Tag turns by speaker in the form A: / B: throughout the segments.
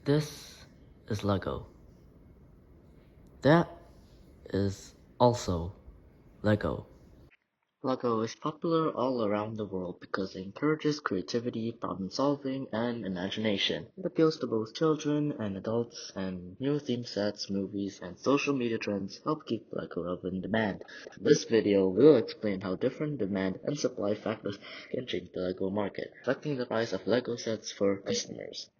A: This is Lego. That is also Lego. Lego is popular all around the world because it encourages creativity, problem solving, and imagination. It appeals to both children and adults, and new theme sets, movies, and social media trends help keep Lego up in demand. In this video, we'll explain how different demand and supply factors can change the Lego market, affecting the price of Lego sets for customers.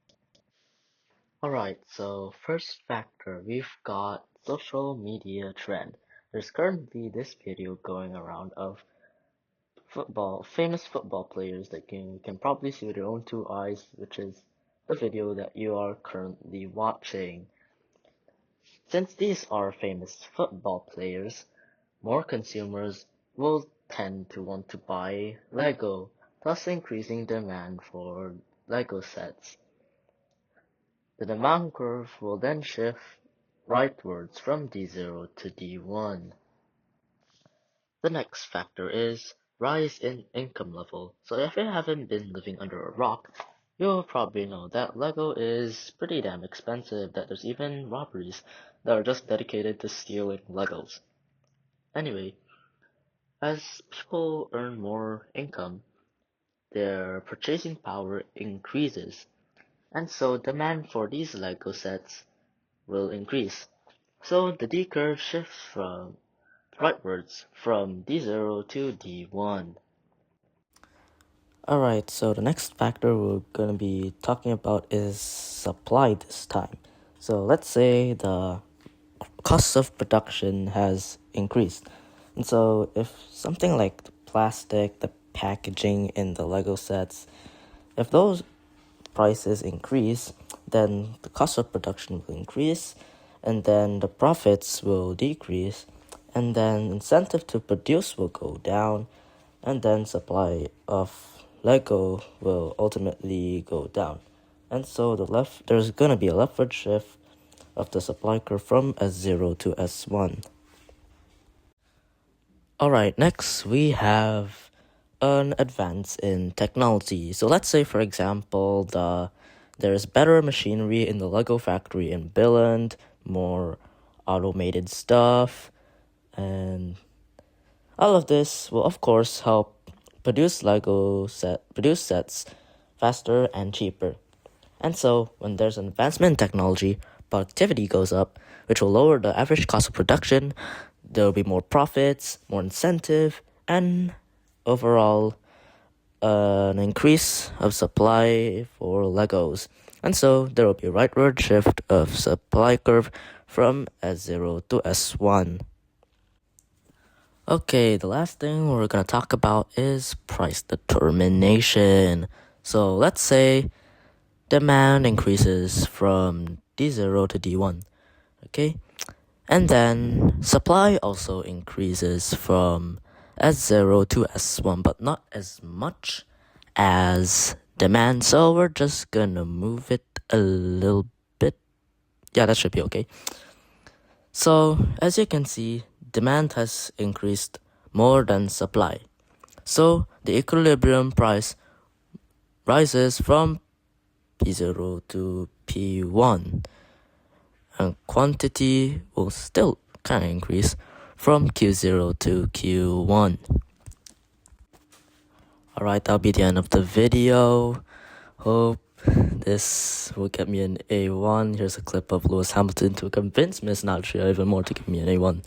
A: Alright, so first factor, we've got social media trend. There's currently this video going around of famous football players that you can probably see with your own two eyes, which is the video that you are currently watching. Since these are famous football players, more consumers will tend to want to buy Lego, thus increasing demand for Lego sets. The demand curve will then shift rightwards from D0 to D1. The next factor is rise in income level. So if you haven't been living under a rock, you'll probably know that Lego is pretty damn expensive, that there's even robberies that are just dedicated to stealing Legos. Anyway, as people earn more income, their purchasing power increases, and so demand for these Lego sets will increase. So the D curve shifts from rightwards from D0 to D1. Alright, so the next factor we're going to be talking about is supply this time. So let's say the cost of production has increased. And so if something like the plastic, the packaging in the Lego sets, if those prices increase, then the cost of production will increase, and then the profits will decrease, and then incentive to produce will go down, and then supply of Lego will ultimately go down. And so there's gonna be a leftward shift of the supply curve from S0 to S1. Alright, next we have an advance in technology. So let's say, for example, there's better machinery in the Lego factory in Billund, more automated stuff, and all of this will of course help produce sets faster and cheaper. And so when there's an advancement in technology, productivity goes up, which will lower the average cost of production. There will be more profits, more incentive, and overall an increase of supply for Legos. And so there will be a rightward shift of supply curve from S0 to S1. Okay, the last thing we're going to talk about is price determination. So let's say demand increases from D0 to D1, okay? And then supply also increases from S0 to S1, but not as much as demand. So we're just gonna move it a little bit. Yeah, that should be okay. So as you can see, demand has increased more than supply. So the equilibrium price rises from P0 to P1. And quantity will still kind of increase from Q0 to Q1. Alright, that'll be the end of the video. Hope this will get me an A1. Here's a clip of Lewis Hamilton to convince Miss Natria even more to give me an A1.